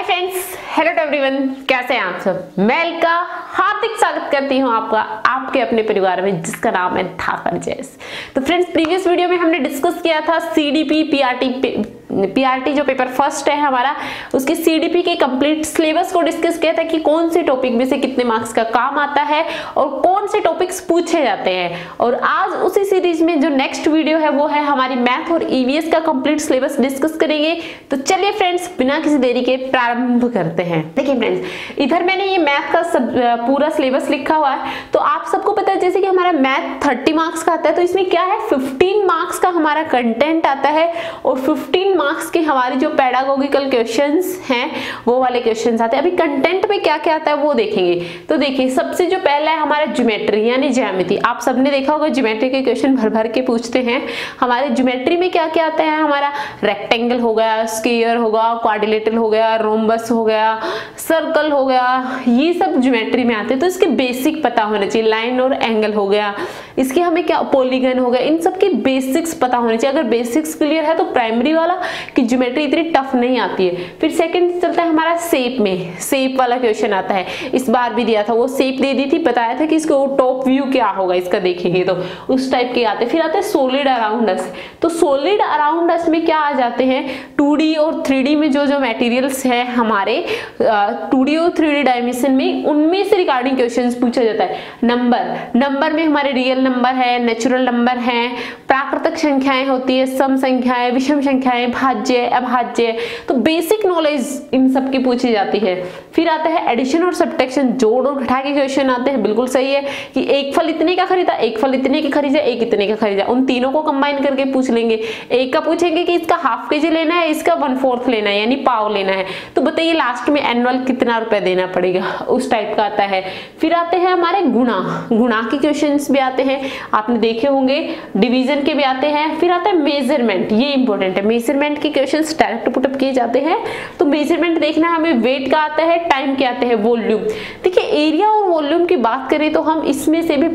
Hi friends, hello to everyone, कैसे हैं आप सब। मैं अलका हार्दिक स्वागत करती हूं आपका आपके अपने परिवार में जिसका नाम है थापर जैस। तो फ्रेंड्स, प्रीवियस वीडियो में हमने डिस्कस किया था सीडीपी पीआरटी जो पेपर फर्स्ट है हमारा, उसके सीडीपी के कंप्लीट सिलेबस को डिस्कस किया था कि कौन से टॉपिक में से कितने मार्क्स का काम आता है और कौन से टॉपिक्स पूछे जाते हैं। और आज उसी सीरीज में जो नेक्स्ट वीडियो है वो है हमारी मैथ और ईवीएस का कंप्लीट सिलेबस डिस्कस करेंगे। तो चलिए फ्रेंड्स, बिना किसी देरी के प्रारंभ करते हैं। देखिए फ्रेंड्स, इधर मैंने ये मैथ का पूरा सिलेबस लिखा हुआ है। तो आप सबको पता है जैसे कि हमारा मैथ 30 मार्क्स का आता है, तो इसमें क्या है 15 मार्क्स का हमारा कंटेंट आता है और 15 मार्क्स के हमारी जो पेडागोगिकल क्वेश्चंस हैं वो वाले क्वेश्चंस आते हैं। अभी कंटेंट में क्या क्या आता है वो देखेंगे। तो देखिए, सबसे जो पहला है हमारा ज्योमेट्री यानी ज्यामिति। आप सबने देखा होगा ज्योमेट्री के क्वेश्चन भर भर के पूछते हैं। हमारे ज्योमेट्री में क्या क्या आता है, हमारा रेक्टेंगल हो गया, स्क्वायर होगा, क्वाड्रिलेटरल हो गया, रोम्बस हो गया, सर्कल हो गया, ये सब ज्योमेट्री में आते हैं। तो इसके बेसिक पता होने चाहिए। लाइन और एंगल हो गया, इसके हमें क्या पॉलीगन हो गया, इन सब के बेसिक्स पता होने चाहिए। अगर बेसिक्स क्लियर है तो प्राइमरी वाला कि ज्योमेट्री इतनी टफ नहीं आती है। फिर सेकंड चलता है हमारा शेप में, शेप वाला क्वेश्चन आता है। इस बार भी दिया था, वो शेप दे दी थी, बताया था कि इसको टॉप व्यू क्या होगा इसका, देखेंगे तो उस टाइप के आते हैं। फिर आते हैं सॉलिड अराउंड अस। तो सॉलिड अराउंड अस में क्या आ जाते हैं, 2D और 3D में जो जो मटेरियल्स है हमारे 2D और 3D डायमेंशन में, उनमें से रिगार्डिंग क्वेश्चंस पूछा जाता है। नंबर में हमारे रियल नंबर है, नेचुरल नंबर है, प्राकृतिक संख्याएं होती है, सम संख्याएं, विषम संख्याएं, भाज्य, अभाज्य। तो बेसिक नॉलेज इन सब की पूछी जाती है। फिर आता है एडिशन और सब्ट्रैक्शन, जोड़ और घटा के क्वेश्चन आते हैं। बिल्कुल सही है कि एक फल इतने का खरीदा, एक फल इतने का खरीदा, एक इतने का खरीदा, उन तीनों को कंबाइन करके पूछ लेंगे। एक का पूछेंगे कि इसका हाफ केजी लेना है, इसका 1/4 लेना है यानी पाव लेना है, तो बताइए लास्ट में एनुअल कितना रुपए देना पड़ेगा, उस टाइप का आता है। फिर आते हैं हमारे गुणा के क्वेश्चंस भी आते हैं, आपने देखे होंगे। डिवीजन के भी आते हैं। फिर आता है मेजरमेंट, ये इंपॉर्टेंट है। मेजरमेंट के क्वेश्चंस डायरेक्ट पुटअप किए जाते हैं। तो मेजरमेंट देखना हमें, वेट का आता है, टाइम के आते हैं, वॉल्यूम। देखिए, एरिया और वॉल्यूम की बात करें तो हम इसमें से भी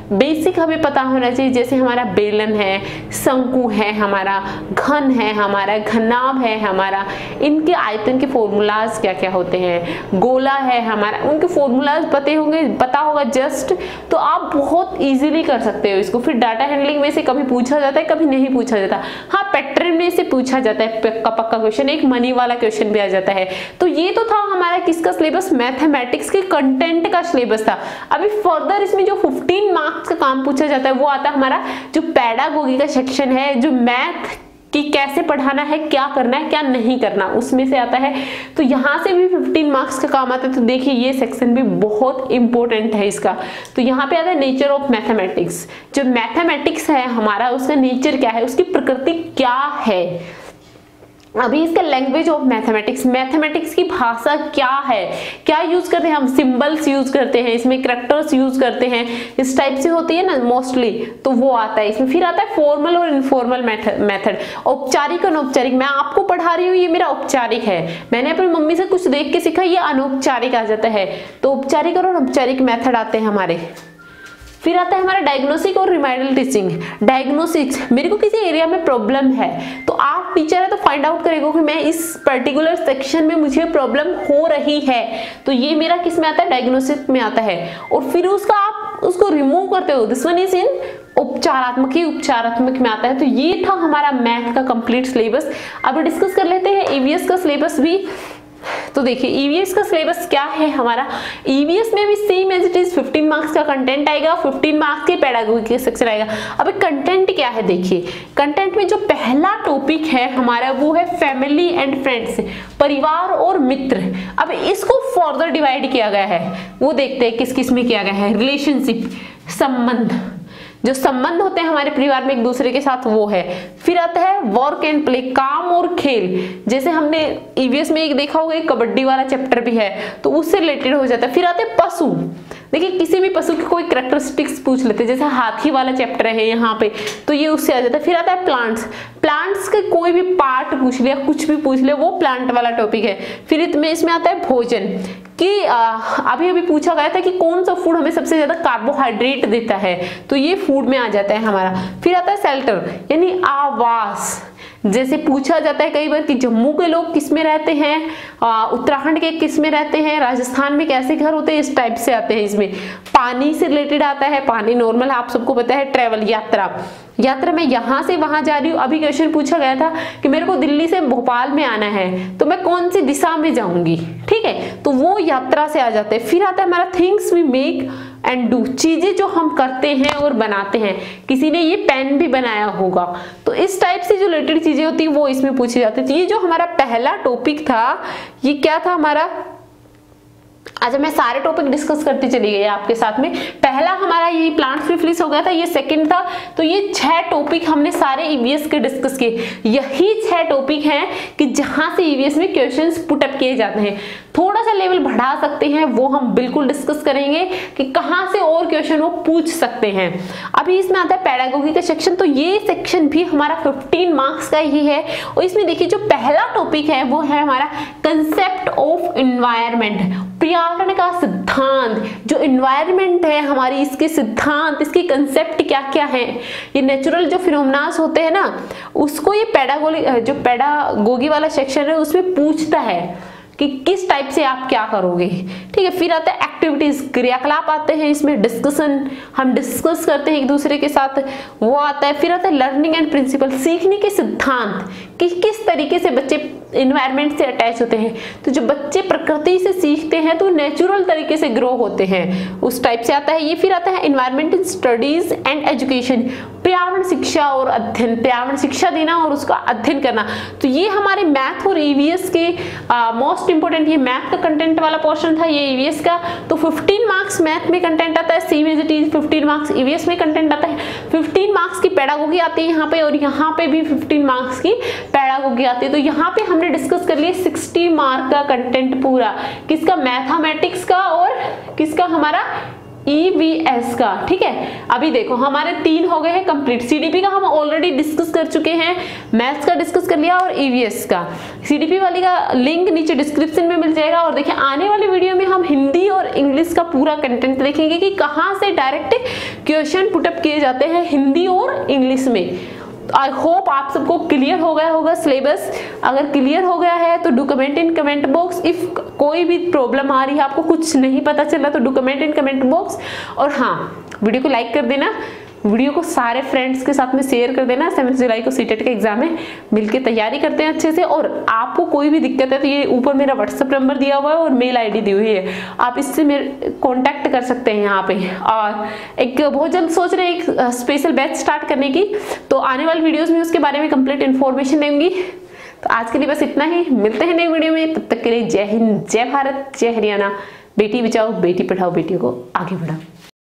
बेसिक हमें पता होना चाहिए। जैसे हमारा बेलन है, शंकु है, हमारा घन है, हमारा घनाभ है, हमारा इनके आयतन के फॉर्मूलाज क्या क्या होते हैं, गोला है हमारा, उनके फॉर्मूलाज पता होगा जस्ट, तो आप बहुत इजीली कर सकते हो इसको। फिर डाटा हैंडलिंग में से कभी पूछा जाता है, कभी नहीं पूछा जाता। हाँ, पैटर्न में से पूछा जाता है, पक्का क्वेश्चन, एक मनी वाला क्वेश्चन भी आ जाता है। तो ये तो था हमारा किसका सिलेबस, मैथमेटिक्स के कंटेंट का सिलेबस था। अभी फर्दर इसमें जो 15 मार्क्स का काम पूछा जाता है वो आता है हमारा जो पेडागोगी का सेक्शन है, जो मैथ कि कैसे पढ़ाना है, क्या करना है, क्या नहीं करना, उसमें से आता है। तो यहाँ से भी 15 मार्क्स का काम आता है। तो देखिए, ये सेक्शन भी बहुत इंपॉर्टेंट है इसका। तो यहाँ पे आता है नेचर ऑफ मैथमेटिक्स। जो मैथमेटिक्स है हमारा, उसका नेचर क्या है, उसकी प्रकृति क्या है। अभी इसका लैंग्वेज ऑफ मैथमेटिक्स की भाषा क्या है, क्या यूज करते हैं हम, सिंबल्स यूज करते हैं, इसमें कैरेक्टर्स यूज करते हैं, इस टाइप से होती है ना मोस्टली, तो वो आता है इसमें। फिर आता है फॉर्मल और इनफॉर्मल मेथड, औपचारिक और अनौपचारिक। मैं आपको पढ़ा रही हूँ, ये मेरा औपचारिक है, मैंने अपनी मम्मी से कुछ देख के सीखा, ये अनौपचारिक आ जाता है। तो औपचारिक और अनौपचारिक मेथड आते हैं हमारे। फिर आता है हमारा डायग्नोस्टिक और रिमाइंडर टीचिंग। डायग्नोस्टिक्स, मेरे को किसी एरिया में प्रॉब्लम है, तो आप टीचर है तो फाइंड आउट करेगा कि मैं इस पर्टिकुलर सेक्शन में मुझे प्रॉब्लम हो रही है, तो ये मेरा किस में आता है, डायग्नोस्टिक में आता है। और फिर आप उसको रिमूव करते हो, दिस वन इज इन उपचारात्मक में आता है। तो ये था हमारा मैथ का कंप्लीट सिलेबस। अब डिस्कस कर लेते हैं ईवीएस का सिलेबस भी। तो देखिए, ईवीएस का सिलेबस क्या है हमारा। ईवीएस में भी same as it is 15 marks का कंटेंट आएगा, 15 मार्क्स के पेडागोगी सेक्शन आएगा। अब कंटेंट क्या है, देखिए कंटेंट में जो पहला टॉपिक है हमारा वो है फैमिली एंड फ्रेंड्स, परिवार और मित्र। अब इसको फर्दर डिवाइड किया गया है, वो देखते हैं किस किस में किया गया है। रिलेशनशिप, संबंध, जो संबंध होते हैं हमारे परिवार में एक दूसरे के साथ, वो है। फिर आता है वर्क एंड प्ले, काम और खेल। जैसे हमने ईवीएस में एक देखा होगा, एक कबड्डी वाला चैप्टर भी है, तो उससे रिलेटेड हो जाता है। फिर आते हैं पशु। देखिए, किसी भी पशु की कोई कैरेक्टरिस्टिक्स पूछ लेते हैं, जैसे हाथी वाला चैप्टर है यहाँ पे, तो ये उससे आ जाता है। फिर आता है प्लांट्स के कोई भी पार्ट पूछ लिया, कुछ भी पूछ लिया, वो प्लांट वाला टॉपिक है। फिर इसमें आता है भोजन, कि अभी पूछा गया था कि कौन सा फूड हमें सबसे ज्यादा कार्बोहाइड्रेट देता है, तो ये फूड में आ जाता है हमारा। फिर आता है शेल्टर यानी आवास, जैसे पूछा जाता है कई बार कि जम्मू के लोग किस में रहते हैं, उत्तराखंड के किस में रहते हैं, राजस्थान में कैसे घर होते हैं, इस टाइप से आते हैं। इसमें पानी से रिलेटेड आता है, पानी नॉर्मल आप सबको पता है। ट्रेवल यात्रा में यहाँ से वहां जा रही हूँ। अभी क्वेश्चन पूछा गया था कि मेरे को दिल्ली से भोपाल में आना है तो मैं कौन सी दिशा में जाऊंगी, ठीक है, तो वो यात्रा से आ जाते हैं। फिर आता है हमारा things we make and do, चीजें जो हम करते हैं और बनाते हैं। किसी ने ये पेन भी बनाया होगा, तो इस टाइप से जो रिलेटेड चीजें होती है वो इसमें पूछी जाती है। तो ये जो हमारा पहला टॉपिक था, ये क्या था हमारा, अच्छा मैं सारे टॉपिक डिस्कस करती चली गई आपके साथ में। पहला हमारा ये प्लांट्स में फ्लिस हो गया था, ये सेकंड था। तो ये 6 टॉपिक हमने सारे ईवीएस के डिस्कस किए। यही 6 टॉपिक हैं कि जहां से ईवीएस में क्वेश्चंस पुट अप किए जाते हैं। थोड़ा सा लेवल बढ़ा सकते हैं, वो हम बिल्कुल डिस्कस करेंगे कि कहां से और क्वेश्चन वो पूछ सकते हैं। अभी इसमें आता है पेडागोगी का सेक्शन, तो ये सेक्शन भी हमारा 15 मार्क्स का ही है। और इसमें देखिए जो पहला टॉपिक है वो है हमारा कंसेप्ट ऑफ एनवायरनमेंट, पर्यावरण का सिद्धांत। जो एनवायरनमेंट है हमारी, इसके सिद्धांत, इसके कंसेप्ट क्या क्या है, ये नेचुरल जो फिनोमेनास होते हैं ना, उसको ये पेडागोगी वाला सेक्शन है उसमें पूछता है कि किस टाइप से आप क्या करोगे, ठीक है। फिर आता है एक्टिविटीज, क्रियाकलाप आते हैं इसमें, डिस्कशन, हम डिस्कस करते हैं एक दूसरे के साथ, वो आता है। फिर आता है लर्निंग एंड प्रिंसिपल, सीखने के सिद्धांत कि किस तरीके से बच्चे इन्वायरमेंट से अटैच होते हैं। तो जो बच्चे प्रकृति से सीखते हैं तो नेचुरल तरीके से ग्रो होते हैं, उस टाइप से आता है ये। फिर आता है एनवायरमेंटल स्टडीज एंड एजुकेशन, पर्यावरण शिक्षा और अध्ययन, पर्यावरण शिक्षा देना और उसका अध्ययन करना। तो ये हमारे मैथ और ईवीएस के मोस्ट इंपोर्टेंट, ये मैथ का कंटेंट वाला पोर्शन था ये ईवीएस का। तो 15 मार्क्स मैथ में कंटेंट आता है, सीवीजीटी 15 मार्क्स ईवीएस में कंटेंट आता है, 15 मार्क्स की पेडागोगी आती है यहाँ पे, और यहाँ पे भी 15 मार्क्स की पेडागोगी आती है। तो यहाँ पे हमने डिस्कस कर लिया 60 मार्क का कंटेंट पूरा, किसका, मैथमेटिक्स का और किसका, हमारा ईवीएस का, ठीक है। अभी देखो हमारे 3 हो गए हैं कंप्लीट। सीडीपी का हम ऑलरेडी डिस्कस कर चुके हैं, मैथ्स का डिस्कस कर लिया और ईवीएस का। सीडीपी वाली का लिंक नीचे डिस्क्रिप्शन में मिल जाएगा। और देखिए आने वाले वीडियो में हम हिंदी और इंग्लिश का पूरा कंटेंट देखेंगे कि कहाँ से डायरेक्ट क्वेश्चन पुटअप किए जाते हैं हिंदी और इंग्लिश में। आई होप आप सबको क्लियर हो गया होगा सिलेबस। अगर क्लियर हो गया है तो do comment in comment box. If कोई भी प्रॉब्लम आ रही है, आपको कुछ नहीं पता चला, तो do comment in comment box. और हाँ, वीडियो को लाइक कर देना, वीडियो को सारे फ्रेंड्स के साथ में शेयर कर देना। 7 जुलाई को सीटेट का एग्जाम है, मिलके तैयारी करते हैं अच्छे से। और आपको कोई भी दिक्कत है तो ये ऊपर मेरा व्हाट्सएप नंबर दिया हुआ है और मेल आईडी दी हुई है, आप इससे मेरे कांटेक्ट कर सकते हैं यहाँ पे। और एक बहुत जल्द सोच रहे हैं एक स्पेशल बैच स्टार्ट करने की, तो आने वाली वीडियोज में उसके बारे में कंप्लीट इन्फॉर्मेशन देंगी। तो आज के लिए बस इतना ही, मिलते हैं नई वीडियो में, तब तक के लिए जय हिंद, जय भारत, जय हरियाणा। बेटी बचाओ, बेटी पढ़ाओ, बेटियों को आगे बढ़ाओ।